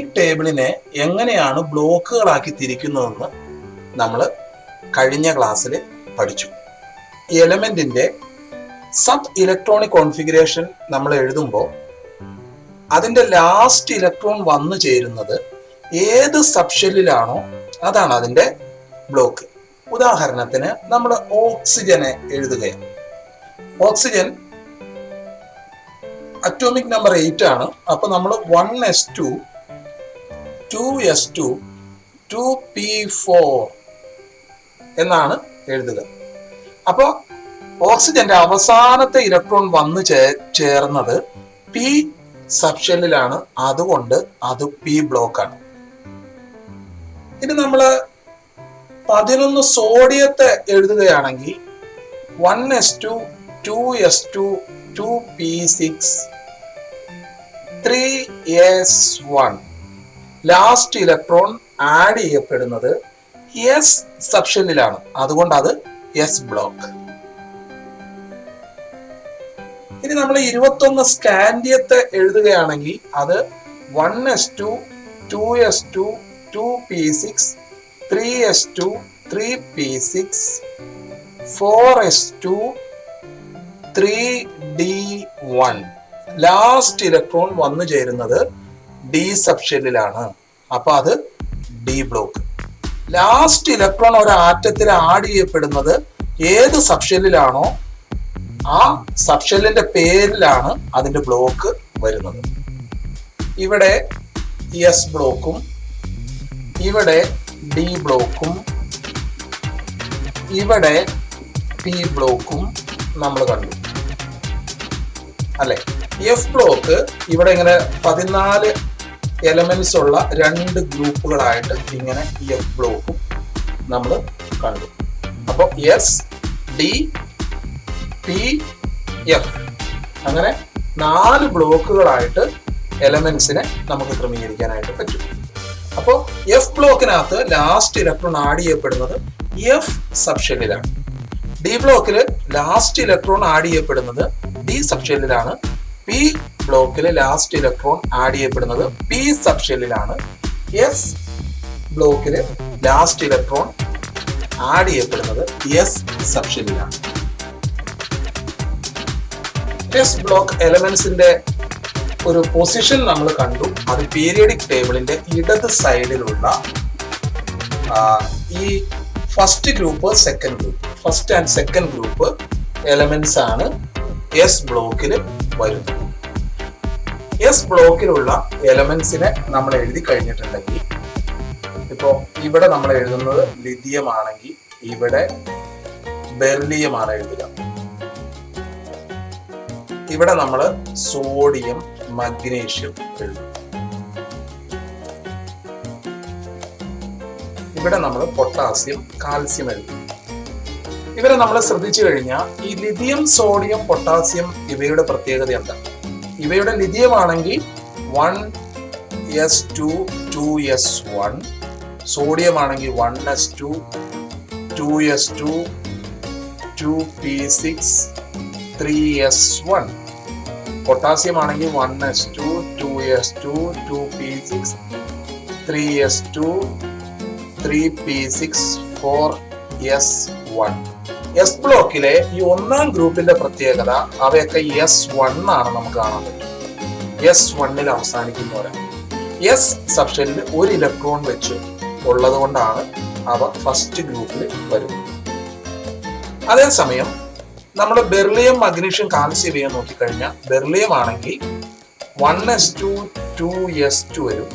Periodic ടേബിളിനെ എങ്ങനെയാണ് ബ്ലോക്കുകളാക്കി തിരിക്കുന്നതെന്ന് നമ്മൾ കഴിഞ്ഞ ക്ലാസ്സിൽ പഠിച്ചു. എലമെന്റിന്റെ സബ് ഇലക്ട്രോണിക് കോൺഫിഗറേഷൻ നമ്മൾ എഴുതുമ്പോൾ അതിന്റെ ലാസ്റ്റ് ഇലക്ട്രോൺ വന്നു ചേരുന്നത് ഏത് സബ്ഷെല്ലിലാണോ അതാണ് അതിന്റെ ബ്ലോക്ക്. ഉദാഹരണത്തിന് നമ്മൾ ഓക്സിജനെ എഴുതുകയാണ്. ഓക്സിജൻ അറ്റോമിക് നമ്പർ 8 ആണ്. അപ്പൊ നമ്മൾ 1s2 2s2 2p4 എന്നാണ് എഴുതുക. അപ്പൊ ഓക്സിജന്റെ അവസാനത്തെ ഇലക്ട്രോൺ വന്നു ചേർന്നത് പി സബ്ഷെല്ലിലാണ്. അതുകൊണ്ട് അത് പി ബ്ലോക്കാണ്. ഇനി നമ്മള് 11 സോഡിയത്തെ എഴുതുകയാണെങ്കിൽ 1s2 2s2 2p6 3s1 last electron add ചെയ്യപ്പെടുന്നത് എസ് സബ്ഷെല്ലിലാണ്. അതുകൊണ്ട് അത് എസ് ബ്ലോക്ക്. ഇനി നമ്മൾ 21 സ്കാൻഡിയത്തെ എഴുതുകയാണെങ്കിൽ അത് 1s2 2s2 2p6 3s2 3p6 4s2 3d1 last electron വന്നു ചേരുന്നത് ഡി സബ്ഷെല്ലിലാണ്. അപ്പൊ അത് ഡി ബ്ലോക്ക്. ലാസ്റ്റ് ഇലക്ട്രോൺ ഒരു ആറ്റത്തിൽ ആഡ് ചെയ്യപ്പെടുന്നത് ഏത് സബ്ഷെല്ലിലാണോ ആ സബ്ഷെല്ലിന്റെ പേരിലാണ് അതിന്റെ ബ്ലോക്ക് വരുന്നത്. ഇവിടെ എസ് ബ്ലോക്കും ഇവിടെ ഡി ബ്ലോക്കും ഇവിടെ പി ബ്ലോക്കും നമ്മൾ കണ്ടു അല്ലെ. എഫ് ബ്ലോക്ക് ഇവിടെ ഇങ്ങനെ 14 എലമെന്റ്സ് ഉള്ള 2 ഗ്രൂപ്പുകളായിട്ട് ഇങ്ങനെ എഫ് ബ്ലോക്കും നമ്മൾ കണ്ടു. അപ്പോൾ എസ് ഡി പി എഫ് അങ്ങനെ 4 ബ്ലോക്കുകളായിട്ട് എലമെന്റ്സിനെ നമുക്ക് ക്രമീകരിക്കാനായിട്ട് പറ്റും. അപ്പോൾ എഫ് ബ്ലോക്കിനകത്ത് ലാസ്റ്റ് ഇലക്ട്രോൺ ആഡ് ചെയ്യപ്പെടുന്നത് എഫ് സബ്ഷെല്ലിലാണ്. ഡി ബ്ലോക്കിൽ ലാസ്റ്റ് ഇലക്ട്രോൺ ആഡ് ചെയ്യപ്പെടുന്നത് ഡി സബ്ഷെല്ലിലാണ്. പി ബ്ലോക്കിൽ ലാസ്റ്റ് ഇലക്ട്രോൺ ആഡ് ചെയ്യപ്പെടുന്നത് പി സബ്ഷെല്ലിലാണ്. എസ് ബ്ലോക്കിൽ ലാസ്റ്റ് ഇലക്ട്രോൺ ആഡ് ചെയ്യപ്പെടുന്നത് എസ് സബ്ഷെല്ലിലാണ്. എസ് ബ്ലോക്ക് എലമെന്റ്സിന്റെ ഒരു പൊസിഷൻ നമ്മൾ കണ്ടു. അത് പീരിയോഡിക് ടേബിളിന്റെ ഇടത് സൈഡിലുള്ള ഈ first group second group first and second group elements ആണ് എസ് ബ്ലോക്കിൽ വരുന്നത്. എസ് ബ്ലോക്കിലുള്ള എലമെന്റ്സിനെ നമ്മൾ എഴുതി കഴിഞ്ഞിട്ടുണ്ടെങ്കിൽ ഇപ്പോ ഇവിടെ നമ്മൾ എഴുതുന്നത് ലിഥിയം ആണെങ്കിൽ ഇവിടെ ബെർലിയം ആണ് എഴുതുക. ഇവിടെ നമ്മൾ സോഡിയം മഗ്നീഷ്യം എഴുതും. ഇവിടെ നമ്മൾ പൊട്ടാസ്യം കാൽസ്യം എഴുതും. ഇവരെ നമ്മൾ ശ്രദ്ധിച്ചു കഴിഞ്ഞാൽ ഈ ലിഥിയം സോഡിയം പൊട്ടാസ്യം ഇവയുടെ പ്രത്യേകത എന്താണ്? ഇവയുടെ ലിഥിയം ആണെങ്കിൽ 1s2 2s1 സോഡിയം ആണെങ്കിൽ 1s2 2s2 2p6 3s1 potassium ആണെങ്കിൽ 1s2 2s2 2p6 3s2 3p6 4s1. S ബ്ലോക്കിലെ ഈ ഒന്നാം ഗ്രൂപ്പിന്റെ പ്രത്യേകത അവയൊക്കെ S1 ആണ് നമുക്ക് കാണാൻ പറ്റും. S1 അവസാനിക്കുന്നവരാണ്. എസ് സബ്ഷെല്ലിൽ ഒരു ഇലക്ട്രോൺ വെച്ച് ഉള്ളത് കൊണ്ടാണ് അവ ഫസ്റ്റ് ഗ്രൂപ്പിൽ വരുന്നത്. അതേസമയം നമ്മൾ ബെർലിയം മഗ്നീഷ്യം കാൽസ്യം ഇവയെ നോക്കിക്കഴിഞ്ഞാൽ ബെർലിയം ആണെങ്കിൽ 1s2 2s2 വരും.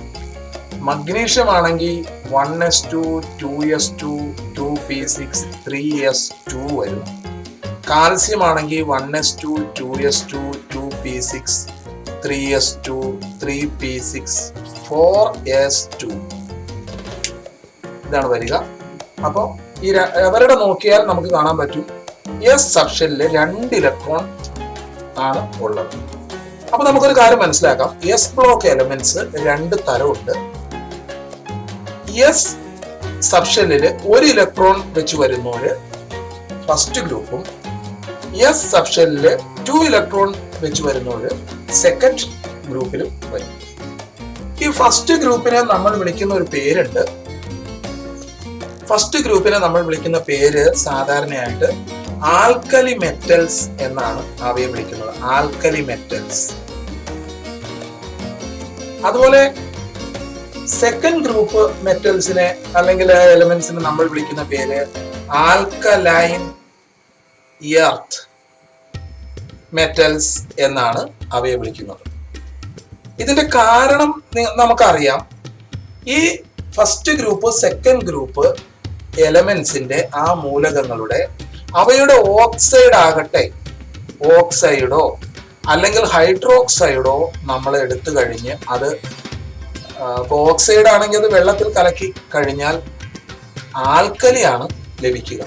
മഗ്നീഷ്യം ആണെങ്കിൽ 1s2 2s2 2p6 3s2 വരും. കാൽസ്യം ആണെങ്കിൽ 1s2 2s2 2p6 3s2 3p6 4s2 ഇതാണ് വരിക. അപ്പൊ ഈ അവരുടെ നോക്കിയാൽ നമുക്ക് കാണാൻ പറ്റും എസ് സബ്ഷെല്ലില് 2 ഇലക്ട്രോൺ ആണ് ഉള്ളത്. അപ്പൊ നമുക്കൊരു കാര്യം മനസ്സിലാക്കാം. എസ് ബ്ലോക്ക് എലമെന്റ്സ് 2 തരമുണ്ട്. എസ് സബ്ഷെല്ലില് 1 ഇലക്ട്രോൺ വെച്ച് വരുന്നവര് ഫസ്റ്റ് ഗ്രൂപ്പും എസ് സബ്ഷെല്ലില് 2 ഇലക്ട്രോൺ വെച്ച് വരുന്നവര് സെക്കൻഡ് ഗ്രൂപ്പിലും വരും. ഈ ഫസ്റ്റ് ഗ്രൂപ്പിനെ നമ്മൾ വിളിക്കുന്ന ഒരു പേരുണ്ട്. ഫസ്റ്റ് ഗ്രൂപ്പിനെ നമ്മൾ വിളിക്കുന്ന പേര് സാധാരണയായിട്ട് ആൽക്കലി മെറ്റൽസ് എന്നാണ് അവയെ വിളിക്കുന്നത്. Alkali metals. അതുപോലെ സെക്കൻഡ് ഗ്രൂപ്പ് മെറ്റൽസിനെ അല്ലെങ്കിൽ എലമെന്റ്സിനെ നമ്മൾ വിളിക്കുന്ന പേര് ആൽക്കലൈൻ എർത്ത് മെറ്റൽസ് എന്നാണ് അവയെ വിളിക്കുന്നത്. ഇതിന്റെ കാരണം നമുക്കറിയാം. ഈ ഫസ്റ്റ് ഗ്രൂപ്പ് സെക്കൻഡ് ഗ്രൂപ്പ് എലമെന്റ്സിന്റെ ആ മൂലകങ്ങളുടെ അവയുടെ ഓക്സൈഡ് ആകട്ടെ, ഓക്സൈഡോ അല്ലെങ്കിൽ ഹൈഡ്രോക്സൈഡോ നമ്മൾ എടുത്തു കഴിഞ്ഞ് അത് ഓക്സൈഡ് ആണെങ്കിൽ അത് വെള്ളത്തിൽ കലക്കി കഴിഞ്ഞാൽ ആൽക്കലിയാണ് ലഭിക്കുക.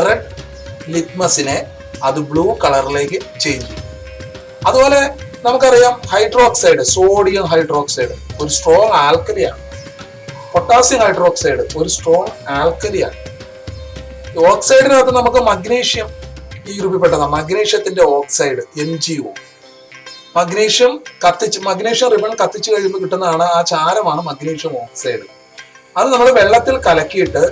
റെഡ് ലിറ്റ്മസിനെ അത് ബ്ലൂ കളറിലേക്ക് ചേഞ്ച് ചെയ്യും. അതുപോലെ നമുക്കറിയാം ഹൈഡ്രോക്സൈഡ്, സോഡിയം ഹൈഡ്രോക്സൈഡ് ഒരു സ്ട്രോങ് ആൽക്കലിയാണ്. പൊട്ടാസ്യം ഹൈഡ്രോക്സൈഡ് ഒരു സ്ട്രോങ് ആൽക്കലിയാണ്. ഓക്സൈഡിനകത്ത് നമുക്ക് മഗ്നീഷ്യം ഈ ഗ്രൂപ്പിൽപ്പെട്ടതാണ്. മഗ്നീഷ്യത്തിന്റെ ഓക്സൈഡ് MgO. മഗ്നീഷ്യം റിബൺ കത്തിച്ച് കഴിയുമ്പോൾ കിട്ടുന്നതാണ് ആ ചാരമാണ് മഗ്നീഷ്യം ഓക്സൈഡ്. അത് നമ്മൾ വെള്ളത്തിൽ കലക്കിയിട്ട്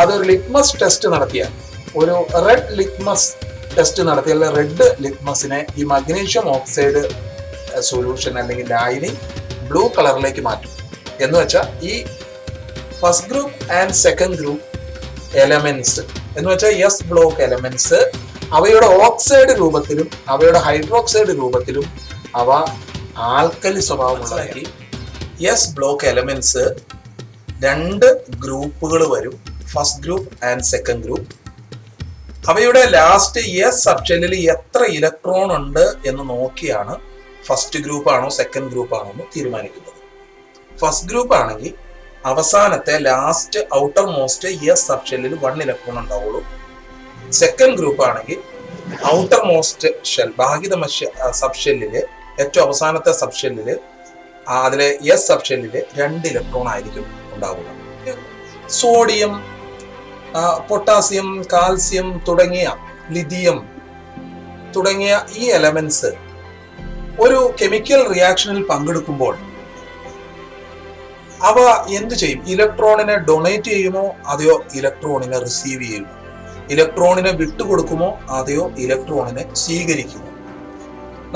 അതൊരു ലിറ്റ്മസ് ടെസ്റ്റ് നടത്തിയാൽ, ഒരു റെഡ് ലിറ്റ്മസ് ടെസ്റ്റ് നടത്തിയാൽ റെഡ് ലിറ്റ്മസിനെ ഈ മഗ്നീഷ്യം ഓക്സൈഡ് സൊല്യൂഷൻ അല്ലെങ്കിൽ ലായനി ബ്ലൂ കളറിലേക്ക് മാറ്റും. എന്ന് വെച്ചാൽ ഈ first group and second group elements എന്ന് വെച്ചാൽ എസ് ബ്ലോക്ക് എലമെന്റ്സ് അവയുടെ ഓക്സൈഡ് രൂപത്തിലും അവയുടെ ഹൈഡ്രോക്സൈഡ് രൂപത്തിലും അവ ആൽക്കലി സ്വഭാവമുള്ളതായി. എസ് ബ്ലോക്ക് എലമെന്റ്സ് രണ്ട് ഗ്രൂപ്പുകൾ വരും, first group and second group. അവയുടെ ലാസ്റ്റ് എസ് സബ്ഷെല്ലിൽ എത്ര ഇലക്ട്രോൺ ഉണ്ട് എന്ന് നോക്കിയാണ് ഫസ്റ്റ് ഗ്രൂപ്പ് ആണോ സെക്കൻഡ് ഗ്രൂപ്പ് ആണോ എന്ന് തീരുമാനിക്കുന്നത്. ഫസ്റ്റ് ഗ്രൂപ്പ് ആണെങ്കിൽ അവസാനത്തെ ലാസ്റ്റ് ഔട്ടർ മോസ്റ്റ് എസ് സബ്ഷെല്ലിൽ 1 ഇലക്ട്രോൺ ഉണ്ടാവുള്ളൂ. സെക്കൻഡ് ഗ്രൂപ്പ് ആണെങ്കിൽ ഔട്ടർ മോസ്റ്റ് ഷെൽ, ഭാഗിക സബ്ഷെല്ലില് ഏറ്റവും അവസാനത്തെ സബ്ഷെല്ലില് അതിലെ എസ് സബ്ഷെല്ലില് 2 ഇലക്ട്രോൺ ആയിരിക്കും ഉണ്ടാവുക. സോഡിയം, പൊട്ടാസ്യം, കാൽസ്യം തുടങ്ങിയ, ലിഥിയം തുടങ്ങിയ ഈ എലമെന്റ്സ് ഒരു കെമിക്കൽ റിയാക്ഷനിൽ പങ്കെടുക്കുമ്പോൾ അവ എന്ത് ചെയ്യും? ഇലക്ട്രോണിനെ ഡൊണേറ്റ് ചെയ്യുമോ അതെയോ ഇലക്ട്രോണിനെ റിസീവ് ചെയ്യുമോ? ഇലക്ട്രോണിനെ വിട്ടുകൊടുക്കുമോ അതെയോ ഇലക്ട്രോണിനെ സ്വീകരിക്കുമോ?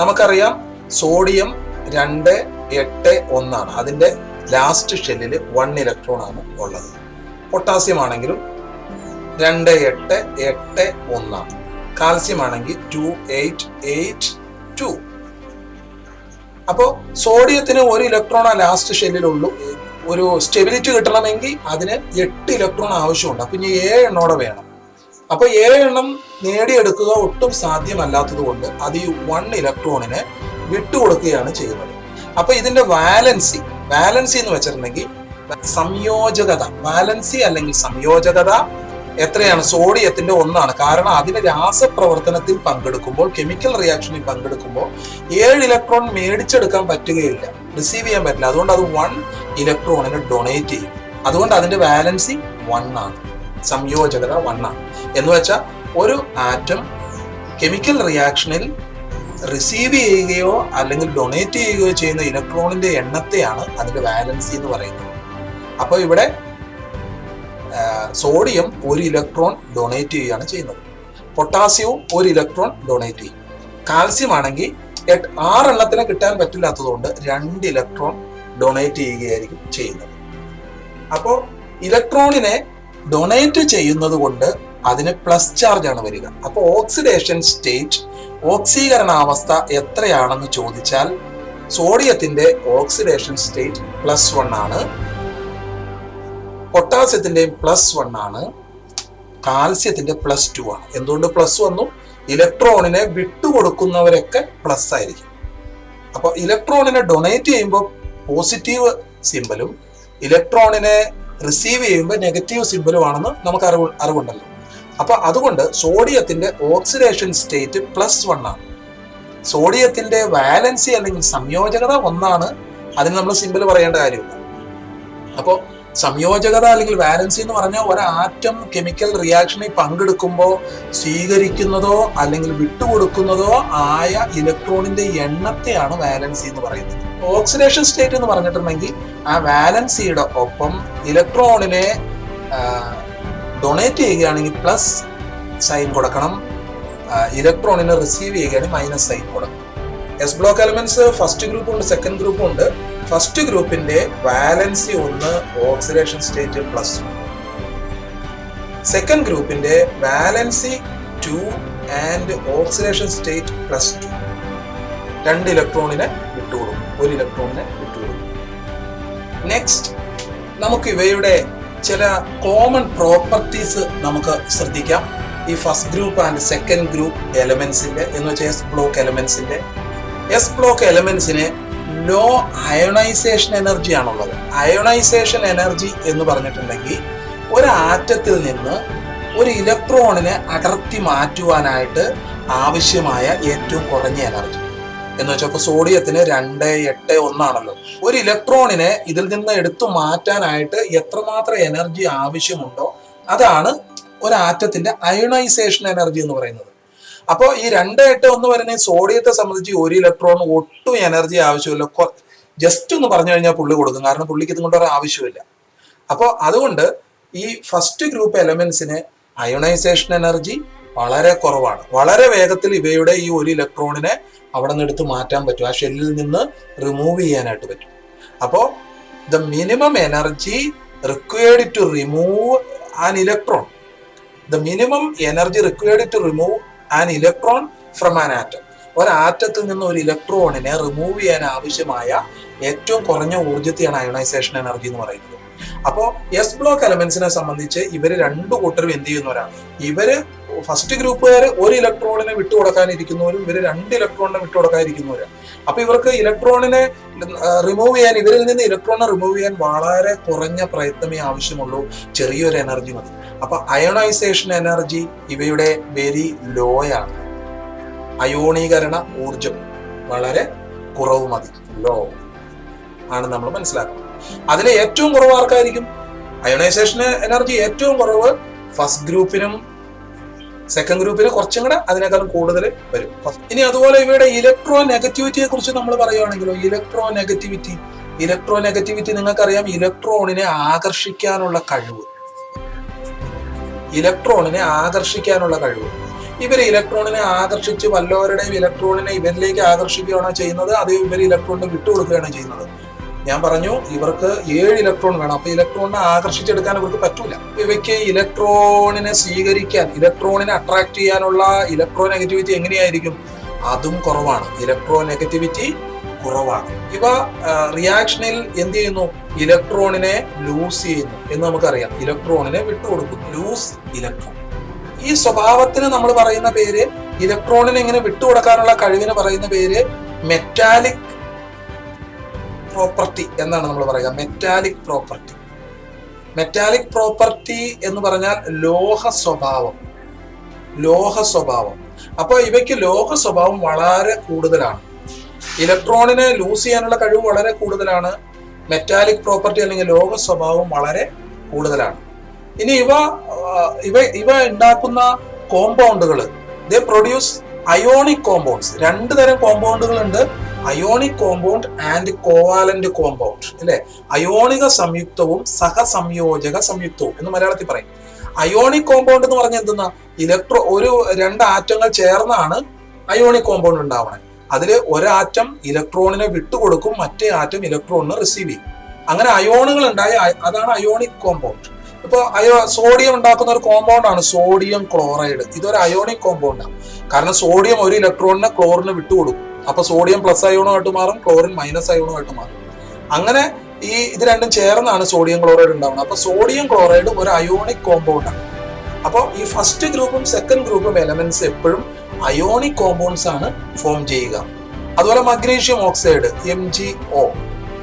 നമുക്കറിയാം സോഡിയം 2, 8, 1 ആണ്. അതിന്റെ ലാസ്റ്റ് ഷെല്ലിൽ 1 ഇലക്ട്രോൺ ആണ് ഉള്ളത്. പൊട്ടാസ്യം ആണെങ്കിലും 2, 8, 8, 1 ആണ്. കാൽസ്യം ആണെങ്കിൽ 2, 8, 8, 2. അപ്പോ സോഡിയത്തിന് 1 ഇലക്ട്രോൺ ലാസ്റ്റ് ഷെല്ലിലുള്ളൂ. ഒരു സ്റ്റെബിലിറ്റി കിട്ടണമെങ്കിൽ അതിന് 8 ഇലക്ട്രോൺ ആവശ്യമുണ്ട്. അപ്പൊ ഇനി 7 എണ്ണോടെ വേണം. അപ്പൊ 7 എണ്ണം നേടിയെടുക്കുക ഒട്ടും സാധ്യമല്ലാത്തത് കൊണ്ട് അത് ഈ 1 ഇലക്ട്രോണിനെ വിട്ടുകൊടുക്കുകയാണ് ചെയ്യുന്നത്. അപ്പൊ ഇതിന്റെ വാലൻസി എന്ന് വെച്ചിട്ടുണ്ടെങ്കിൽ സംയോജകത, വാലൻസി അല്ലെങ്കിൽ സംയോജകത എത്രയാണ്? സോഡിയത്തിന്റെ 1 ആണ്. കാരണം അതിന് രാസപ്രവർത്തനത്തിൽ പങ്കെടുക്കുമ്പോൾ, കെമിക്കൽ റിയാക്ഷനിൽ പങ്കെടുക്കുമ്പോൾ 7 ഇലക്ട്രോൺ മേടിച്ചെടുക്കാൻ പറ്റുകയില്ല, റിസീവ് ചെയ്യാൻ പറ്റില്ല. അതുകൊണ്ട് അത് 1 ഇലക്ട്രോണിനെ ഡൊണേറ്റ് ചെയ്യും. അതുകൊണ്ട് അതിന്റെ വാലൻസി 1 ആണ്, സംയോജകത 1 ആണ്. എന്ന് വെച്ചാൽ ഒരു ആറ്റം കെമിക്കൽ റിയാക്ഷനിൽ റിസീവ് ചെയ്യുകയോ അല്ലെങ്കിൽ ഡൊണേറ്റ് ചെയ്യുകയോ ചെയ്യുന്ന ഇലക്ട്രോണിന്റെ എണ്ണത്തെയാണ് അതിന്റെ വാലൻസി എന്ന് പറയുന്നത്. അപ്പൊ ഇവിടെ സോഡിയം 1 ഇലക്ട്രോൺ ഡൊണേറ്റ് ചെയ്യുകയാണ് ചെയ്യുന്നത്. പൊട്ടാസ്യവും 1 ഇലക്ട്രോൺ ഡൊണേറ്റ് ചെയ്യും. കാൽസ്യം ആണെങ്കിൽ 6 എണ്ണത്തിനെ കിട്ടാൻ പറ്റില്ലാത്തതുകൊണ്ട് 2 ഇലക്ട്രോൺ ഡൊണേറ്റ് ചെയ്യുകയായിരിക്കും ചെയ്യുന്നത്. അപ്പോൾ ഇലക്ട്രോണിനെ ഡൊണേറ്റ് ചെയ്യുന്നത് കൊണ്ട് അതിന് പ്ലസ് ചാർജ് ആണ് വരിക. അപ്പോൾ ഓക്സിഡേഷൻ സ്റ്റേറ്റ്, ഓക്സീകരണാവസ്ഥ എത്രയാണെന്ന് ചോദിച്ചാൽ സോഡിയത്തിന്റെ ഓക്സിഡേഷൻ സ്റ്റേറ്റ് +1 ആണ്, പൊട്ടാസ്യത്തിന്റെയും +1 ആണ്, കാൽസ്യത്തിന്റെ +2 ആണ്. എന്തുകൊണ്ട് പ്ലസ് വന്നു? ഇലക്ട്രോണിനെ വിട്ടുകൊടുക്കുന്നവരൊക്കെ പ്ലസ് ആയിരിക്കും. അപ്പൊ ഇലക്ട്രോണിനെ ഡൊണേറ്റ് ചെയ്യുമ്പോൾ പോസിറ്റീവ് സിമ്പലും ഇലക്ട്രോണിനെ റിസീവ് ചെയ്യുമ്പോൾ നെഗറ്റീവ് സിമ്പലും ആണെന്ന് നമുക്ക് അറിവുണ്ടല്ലോ. അപ്പൊ അതുകൊണ്ട് സോഡിയത്തിന്റെ ഓക്സിഡേഷൻ സ്റ്റേറ്റ് +1 ആണ്. സോഡിയത്തിന്റെ വാലൻസി അല്ലെങ്കിൽ സംയോജകത 1 ആണ്. അതിന് നമ്മൾ സിമ്പൽ പറയേണ്ട കാര്യമില്ല. അപ്പോൾ സംയോജകത അല്ലെങ്കിൽ വാലൻസി എന്ന് പറഞ്ഞാൽ ഒരു ആറ്റം കെമിക്കൽ റിയാക്ഷനിൽ പങ്കെടുക്കുമ്പോൾ സ്വീകരിക്കുന്നതോ അല്ലെങ്കിൽ വിട്ടുകൊടുക്കുന്നതോ ആയ ഇലക്ട്രോണിന്റെ എണ്ണത്തെയാണ് വാലൻസി എന്ന് പറയുന്നത്. ഓക്സിഡേഷൻ സ്റ്റേറ്റ് എന്ന് പറഞ്ഞിട്ടുണ്ടെങ്കിൽ ആ വാലൻസിയുടെ ഒപ്പം ഇലക്ട്രോണിനെ ഡൊണേറ്റ് ചെയ്യുകയാണെങ്കിൽ പ്ലസ് സൈൻ കൊടുക്കണം, ഇലക്ട്രോണിനെ റിസീവ് ചെയ്യുകയാണെങ്കിൽ മൈനസ് സൈൻ കൊടുക്കണം. എസ് ബ്ലോക്ക് എലമെന്റ്സ് ഫസ്റ്റ് ഗ്രൂപ്പും ഉണ്ട്, സെക്കൻഡ് ഗ്രൂപ്പും ഉണ്ട്. ഫസ്റ്റ് ഗ്രൂപ്പിന്റെ വാലൻസി 1, ഓക്സിഡേഷൻ സ്റ്റേറ്റ് +1. സെക്കൻഡ് ഗ്രൂപ്പിന്റെ വാലൻസി 2 ആൻഡ് ഓക്സിഡേഷൻ സ്റ്റേറ്റ് +2. 2 ഇലക്ട്രോണിനെ വിട്ടുകൊടുക്കും, 1 ഇലക്ട്രോണിനെ വിട്ടുകൊടുക്കും. നെക്സ്റ്റ് നമുക്ക് ഇവയുടെ ചില കോമൺ പ്രോപ്പർട്ടീസ് നമുക്ക് ശ്രദ്ധിക്കാം. ഈ first group and second group എലമെന്റ്സിന്റെ എന്ന് വെച്ചാൽ എസ് ബ്ലോക്ക് എലമെന്റ്സിന്റെ. എസ് ബ്ലോക്ക് എലമെന്റ്സിന് ലോ അയോണൈസേഷൻ എനർജി ആണുള്ളത്. അയോണൈസേഷൻ എനർജി എന്ന് പറഞ്ഞിട്ടുണ്ടെങ്കിൽ ഒരു ആറ്റത്തിൽ നിന്ന് ഒരു ഇലക്ട്രോണിനെ അടർത്തി മാറ്റുവാനായിട്ട് ആവശ്യമായ ഏറ്റവും കുറഞ്ഞ എനർജി എന്ന് വെച്ചാൽ ഇപ്പോൾ സോഡിയത്തിന് 281 ആണല്ലോ. ഒരു ഇലക്ട്രോണിനെ ഇതിൽ നിന്ന് എടുത്തു മാറ്റാനായിട്ട് എത്രമാത്രം എനർജി ആവശ്യമുണ്ടോ അതാണ് ഒരു ആറ്റത്തിന്റെ അയോണൈസേഷൻ എനർജി എന്ന് പറയുന്നത്. അപ്പോൾ ഈ 281 വരുന്ന സോഡിയത്തെ സംബന്ധിച്ച് 1 ഇലക്ട്രോൺ ഒട്ടും എനർജി ആവശ്യമില്ല. ജസ്റ്റ് ഒന്ന് പറഞ്ഞു കഴിഞ്ഞാൽ പുള്ളി കൊടുക്കും, കാരണം പുള്ളിക്ക് ഇതുകൊണ്ട് ഒരു ആവശ്യമില്ല. അപ്പോൾ അതുകൊണ്ട് ഈ ഫസ്റ്റ് ഗ്രൂപ്പ് എലമെന്റ്സിന് അയോണൈസേഷൻ എനർജി വളരെ കുറവാണ്. വളരെ വേഗത്തിൽ ഇവയുടെ ഈ 1 ഇലക്ട്രോണിനെ അവിടെ നിന്ന് എടുത്ത് മാറ്റാൻ പറ്റും, ആ ഷെല്ലിൽ നിന്ന് റിമൂവ് ചെയ്യാനായിട്ട് പറ്റും. അപ്പോൾ the minimum energy required to remove an electron, the minimum energy required to remove an electron from an atom, ഒരാറ്റത്തിൽ നിന്ന് ഒരു ഇലക്ട്രോണിനെ റിമൂവ് ചെയ്യാൻ ആവശ്യമായ ഏറ്റവും കുറഞ്ഞ ഊർജ്ജത്തെയാണ് അയോണൈസേഷൻ എനർജി എന്ന് പറയുന്നത്. അപ്പോൾ എസ് ബ്ലോക്ക് എലമെന്റ്സിനെ സംബന്ധിച്ച് ഇവര് 2 കൂട്ടരും എന്ത് ചെയ്യുന്നവരാണ്? ഇവര് ഫസ്റ്റ് ഗ്രൂപ്പുകാർ 1 ഇലക്ട്രോണിനെ വിട്ടുകൊടുക്കാനിരിക്കുന്നവരും ഇവര് 2 ഇലക്ട്രോണിനെ വിട്ടുകൊടുക്കാനിരിക്കുന്നവരാണ്. അപ്പൊ ഇവർക്ക് ഇലക്ട്രോണിനെ റിമൂവ് ചെയ്യാൻ, ഇവരിൽ നിന്ന് ഇലക്ട്രോണിനെ റിമൂവ് ചെയ്യാൻ വളരെ കുറഞ്ഞ പ്രയത്നമേ ആവശ്യമുള്ളൂ, ചെറിയൊരു എനർജി മതി. അപ്പൊ അയോണൈസേഷൻ എനർജി ഇവയുടെ വെരി ലോയാണ്. അയോണീകരണ ഊർജം വളരെ കുറവ് മതി, ലോ ആണ് നമ്മൾ മനസ്സിലാക്കുന്നത്. അതിലെ ഏറ്റവും കുറവ് ആർക്കായിരിക്കും? അയോണൈസേഷൻ എനർജി ഏറ്റവും കുറവ് ഫസ്റ്റ് ഗ്രൂപ്പിനും സെക്കൻഡ് ഗ്രൂപ്പിന് കുറച്ചും കൂടെ അതിനേക്കാളും കൂടുതൽ വരും. ഇനി അതുപോലെ ഇവയുടെ ഇലക്ട്രോ നെഗറ്റിവിറ്റിയെ കുറിച്ച് നമ്മൾ പറയുകയാണെങ്കിലോ, ഇലക്ട്രോ നെഗറ്റിവിറ്റി നിങ്ങൾക്കറിയാം, ഇലക്ട്രോണിനെ ആകർഷിക്കാനുള്ള കഴിവ്. ഇവർ ഇലക്ട്രോണിനെ ആകർഷിച്ച് വല്ലവരുടെയും ഇലക്ട്രോണിനെ ഇവരിലേക്ക് ആകർഷിക്കുകയാണോ ചെയ്യുന്നത്, അത് ഇവർ ഇലക്ട്രോണിനെ വിട്ടുകൊടുക്കുകയാണ് ചെയ്യുന്നത്. ഞാൻ പറഞ്ഞു ഇവർക്ക് 7 ഇലക്ട്രോൺ വേണം. അപ്പൊ ഇലക്ട്രോണിനെ ആകർഷിച്ചെടുക്കാൻ ഇവർക്ക് പറ്റൂല. ഇവയ്ക്ക് ഇലക്ട്രോണിനെ സ്വീകരിക്കാൻ, ഇലക്ട്രോണിനെ അട്രാക്ട് ചെയ്യാനുള്ള ഇലക്ട്രോ നെഗറ്റിവിറ്റി എങ്ങനെയായിരിക്കും? അതും കുറവാണ്. ഇലക്ട്രോ നെഗറ്റിവിറ്റി കുറവാണ്. ഇവ റിയാക്ഷനിൽ എന്ത് ചെയ്യുന്നു? ഇലക്ട്രോണിനെ ലൂസ് ചെയ്യുന്നു എന്ന് നമുക്കറിയാം. ഇലക്ട്രോണിനെ വിട്ടുകൊടുക്കും, ലൂസ് ഇലക്ട്രോൺ. ഈ സ്വഭാവത്തിന് നമ്മൾ പറയുന്ന പേര്, ഇലക്ട്രോണിനെ ഇങ്ങനെ വിട്ടുകൊടുക്കാനുള്ള കഴിവിന് പറയുന്ന പേര് മെറ്റാലിക് പ്രോപ്പർട്ടി എന്നാണ് നമ്മൾ പറയുക. മെറ്റാലിക് പ്രോപ്പർട്ടി എന്ന് പറഞ്ഞാൽ ലോഹ സ്വഭാവം. അപ്പൊ ഇവയ്ക്ക് ലോഹ സ്വഭാവം വളരെ കൂടുതലാണ്. ഇലക്ട്രോണിനെ ലൂസ് ചെയ്യാനുള്ള കഴിവ് വളരെ കൂടുതലാണ്. മെറ്റാലിക് പ്രോപ്പർട്ടി അല്ലെങ്കിൽ ലോഹ സ്വഭാവം വളരെ കൂടുതലാണ്. ഇനി ഇവ ഉണ്ടാക്കുന്ന കോമ്പൗണ്ടുകൾ, ദേ പ്രൊഡ്യൂസ് അയോണിക് കോമ്പൗണ്ട്സ്. 2 തരം കോമ്പൗണ്ടുകൾ ഉണ്ട്, ionic compound and covalent compound, അല്ലെ? അയോണിക സംയുക്തവും സഹസംയോജക സംയുക്തവും എന്ന് മലയാളത്തിൽ പറയും. അയോണിക് കോമ്പൗണ്ട് എന്ന് പറഞ്ഞാൽ എന്തെന്നാ? ഒരു 2 ആറ്റങ്ങൾ ചേർന്നാണ് അയോണിക് കോമ്പൗണ്ട് ഉണ്ടാവണേ. അതിൽ ഒരാറ്റം ഇലക്ട്രോണിനെ വിട്ടുകൊടുക്കും, മറ്റേ ആറ്റം ഇലക്ട്രോണിനെ റിസീവ് ചെയ്യും. അങ്ങനെ അയോണുകൾ ഉണ്ടായ അതാണ് അയോണിക് കോമ്പൗണ്ട്. ഇപ്പൊ സോഡിയം ഉണ്ടാക്കുന്ന ഒരു കോമ്പൗണ്ട് ആണ് സോഡിയം ക്ലോറൈഡ്. ഇതൊരു അയോണിക് കോമ്പൗണ്ടാണ്. കാരണം സോഡിയം ഒരു ഇലക്ട്രോണിനെ ക്ലോറിന് വിട്ടുകൊടുക്കും. അപ്പൊ സോഡിയം പ്ലസ് അയോണുമായിട്ട് മാറും, ക്ലോറിൻ മൈനസ് അയോണുമായിട്ട് മാറും. അങ്ങനെ ഇത് രണ്ടും ചേർന്നാണ് സോഡിയം ക്ലോറൈഡ് ഉണ്ടാവുന്നത്. അപ്പൊ സോഡിയം ക്ലോറൈഡ് ഒരു അയോണിക് കോമ്പൗണ്ടാണ്. അപ്പോൾ ഈ ഫസ്റ്റ് ഗ്രൂപ്പും സെക്കൻഡ് ഗ്രൂപ്പും എലമെന്റ്സ് എപ്പോഴും അയോണിക് കോമ്പൗണ്ട്സ് ആണ് ഫോം ചെയ്യുക. അതുപോലെ മഗ്നീഷ്യം ഓക്സൈഡ് MgO,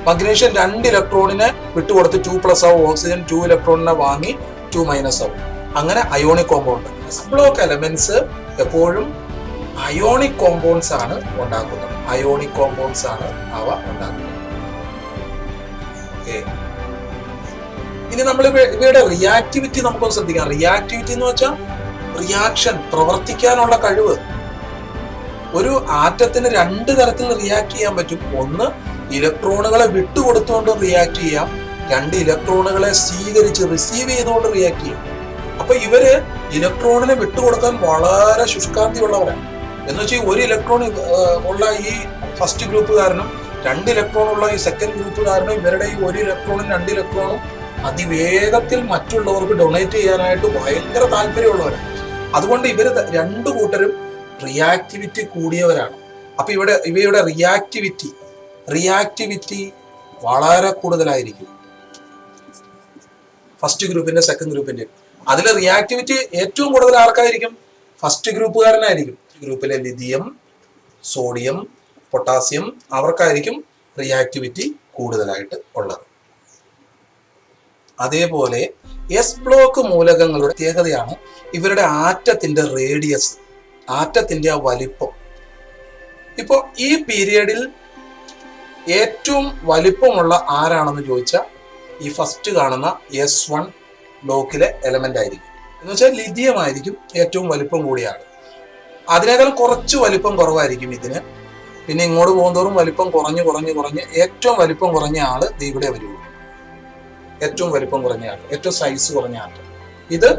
മഗ്നീഷ്യം 2 ഇലക്ട്രോണിനെ വിട്ടുകൊടുത്ത് 2+ ആവും, ഓക്സിജൻ 2 ഇലക്ട്രോണിനെ വാങ്ങി 2- ആവും. അങ്ങനെ ionic compound. S block elements എപ്പോഴും അയോണിക് കോമ്പൗണ്ട്സ് ആണ് ഉണ്ടാക്കുന്നത്. അവ ഉണ്ടാക്കുന്നത്. ഇനി നമ്മൾ ഇവയുടെ റിയാക്ടിവിറ്റി നമുക്കൊന്ന് ശ്രദ്ധിക്കാം. റിയാക്ടിവിറ്റി എന്ന് വെച്ചാൽ റിയാക്ഷൻ, പ്രവർത്തിക്കാനുള്ള കഴിവ്. ഒരു ആറ്റത്തിന് 2 തരത്തിൽ റിയാക്ട് ചെയ്യാൻ പറ്റും. ഒന്ന് ഇലക്ട്രോണുകളെ വിട്ടുകൊടുത്തുകൊണ്ട് റിയാക്ട് ചെയ്യാം, 2 ഇലക്ട്രോണുകളെ സ്വീകരിച്ച് റിസീവ് ചെയ്തുകൊണ്ട് റിയാക്ട് ചെയ്യാം. അപ്പൊ ഇവര് ഇലക്ട്രോണിനെ വിട്ടുകൊടുക്കാൻ വളരെ ശുഷ്കാന്തിയുള്ളവരാണ്. എന്ന് വെച്ചാൽ 1 ഇലക്ട്രോൺ ഉള്ള ഈ ഫസ്റ്റ് ഗ്രൂപ്പുകാരനും 2 ഇലക്ട്രോൺ ഉള്ള ഈ സെക്കൻഡ് ഗ്രൂപ്പുകാരനും ഇവരുടെ ഈ 1 ഇലക്ട്രോണും 2 ഇലക്ട്രോണും അതിവേഗത്തിൽ മറ്റുള്ളവർക്ക് ഡൊണേറ്റ് ചെയ്യാനായിട്ട് ഭയങ്കര താല്പര്യമുള്ളവരാണ്. അതുകൊണ്ട് ഇവര് 2 കൂട്ടരും റിയാക്ടിവിറ്റി കൂടിയവരാണ്. അപ്പൊ ഇവയുടെ റിയാക്ടിവിറ്റി വളരെ കൂടുതലായിരിക്കും ഫസ്റ്റ് ഗ്രൂപ്പിന്റെ സെക്കൻഡ് ഗ്രൂപ്പിന്റെ. അതിൽ റിയാക്ടിവിറ്റി ഏറ്റവും കൂടുതൽ ആർക്കായിരിക്കും? ഫസ്റ്റ് ഗ്രൂപ്പുകാരനായിരിക്കും. ഗ്രൂപ്പിലെ ലിഥിയം, സോഡിയം, പൊട്ടാസ്യം അവർക്കായിരിക്കും റിയാക്ടിവിറ്റി കൂടുതലായിട്ട് ഉള്ളത്. അതേപോലെ എസ് ബ്ലോക്ക് മൂലകങ്ങളുടെ പ്രത്യേകതയാണ് ഇവരുടെ ആറ്റത്തിന്റെ റേഡിയസ്, ആറ്റത്തിന്റെ ആ വലിപ്പം. ഇപ്പോൾ ഈ പീരിയഡിൽ ഏറ്റവും വലിപ്പമുള്ള ആരാണെന്ന് ചോദിച്ചാൽ ഈ ഫസ്റ്റ് കാണുന്ന S1 ബ്ലോക്കിലെ എലമെന്റ് ആയിരിക്കും. എന്ന് വെച്ചാൽ ലിഥിയം ആയിരിക്കും ഏറ്റവും വലിപ്പം കൂടിയ ആൾ. അതിനേക്കാൾ കുറച്ച് വലിപ്പം കുറവായിരിക്കും ഇതിന്. പിന്നെ ഇങ്ങോട്ട് പോകുന്തോറും വലിപ്പം കുറഞ്ഞ് ഏറ്റവും വലിപ്പം കുറഞ്ഞ ആള് ഇവിടെ വരുള്ളൂ. ഏറ്റവും വലിപ്പം കുറഞ്ഞ ആൾ, ഏറ്റവും സൈസ് കുറഞ്ഞ ആൾ. ഇത്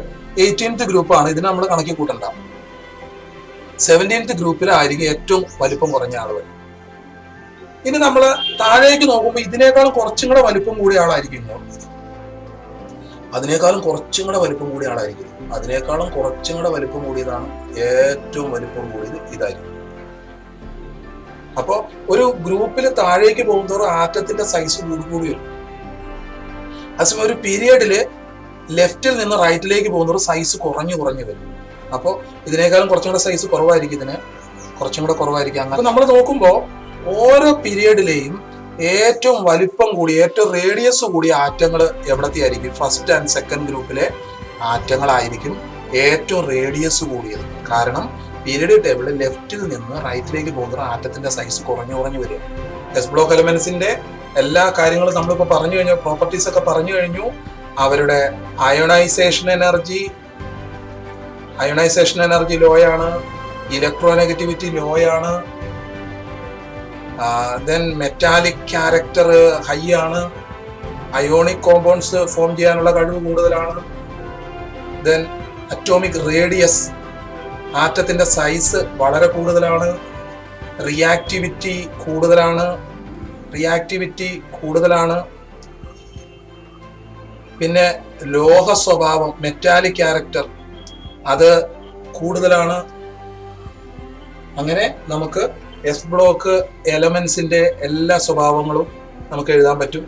18th ഗ്രൂപ്പാണ്. ഇതിന് നമ്മൾ കണക്കി കൂട്ടണ്ട. 17th ഗ്രൂപ്പിലായിരിക്കും ഏറ്റവും വലിപ്പം കുറഞ്ഞ ആൾ വരും. ഇനി നമ്മൾ താഴേക്ക് നോക്കുമ്പോൾ ഇതിനേക്കാളും കുറച്ചും കൂടെ വലിപ്പം കൂടിയ ആളായിരിക്കും ഇങ്ങോട്ട്. അതിനേക്കാളും കുറച്ചും കൂടെ വലിപ്പം കൂടിയ ആളായിരിക്കും. അതിനേക്കാളും കുറച്ചും കൂടെ വലിപ്പം കൂടിയതാണ് ഏറ്റവും വലിപ്പം കൂടിയത് ഇതായിരിക്കും. അപ്പോ ഒരു ഗ്രൂപ്പിൽ താഴേക്ക് പോകുന്നതോറും ആറ്റത്തിന്റെ സൈസ് കൂടി വരും. അതേസമയം ഒരു പീരിയഡില് ലെഫ്റ്റിൽ നിന്ന് റൈറ്റിലേക്ക് പോകുന്നതോറും സൈസ് കുറഞ്ഞു വരും. അപ്പോൾ ഇതിനേക്കാളും കുറച്ചും കൂടെ സൈസ് കുറവായിരിക്കും, ഇതിന് കുറച്ചും കൂടെ കുറവായിരിക്കും. അങ്ങനെ നമ്മൾ നോക്കുമ്പോൾ ഓരോ പീരിയഡിലെയും ഏറ്റവും വലിപ്പം കൂടിയ, ഏറ്റവും റേഡിയസ് കൂടിയ ആറ്റങ്ങൾ എവിടത്തെ ആയിരിക്കും? ഫസ്റ്റ് ആൻഡ് സെക്കൻഡ് ഗ്രൂപ്പിലെ ആറ്റങ്ങളായിരിക്കും ഏറ്റവും റേഡിയസ് കൂടിയത്. കാരണം പീരിയഡ് ടേബിളിൽ ലെഫ്റ്റിൽ നിന്ന് റൈറ്റിലേക്ക് പോകുന്ന ആറ്റത്തിന്റെ സൈസ് കുറഞ്ഞു വരും. എസ് ബ്ലോക്ക് എലമെന്റ്സിന്റെ എല്ലാ കാര്യങ്ങളും നമ്മളിപ്പോൾ പറഞ്ഞു കഴിഞ്ഞു, പ്രോപ്പർട്ടീസ് ഒക്കെ പറഞ്ഞു കഴിഞ്ഞു. അവരുടെ അയോണൈസേഷൻ എനർജി ലോയാണ്, ഇലക്ട്രോനെഗറ്റിവിറ്റി ലോയാണ്, ദെൻ മെറ്റാലിക് ക്യാരക്ടർ ഹൈ ആണ്, അയോണിക് കോമ്പൗണ്ട്സ് ഫോം ചെയ്യാനുള്ള കഴിവ് കൂടുതലാണ്, ദെൻ അറ്റോമിക് റേഡിയസ്, ആറ്റത്തിന്റെ സൈസ് വളരെ കൂടുതലാണ്, റിയാക്ടിവിറ്റി കൂടുതലാണ്, പിന്നെ ലോഹ സ്വഭാവം മെറ്റാലിക് ക്യാരക്ടർ അത് കൂടുതലാണ്. അങ്ങനെ നമുക്ക് എസ് ബ്ലോക്ക് എലമെന്റ്സിന്റെ എല്ലാ സ്വഭാവങ്ങളും നമുക്ക് എഴുതാൻ പറ്റും.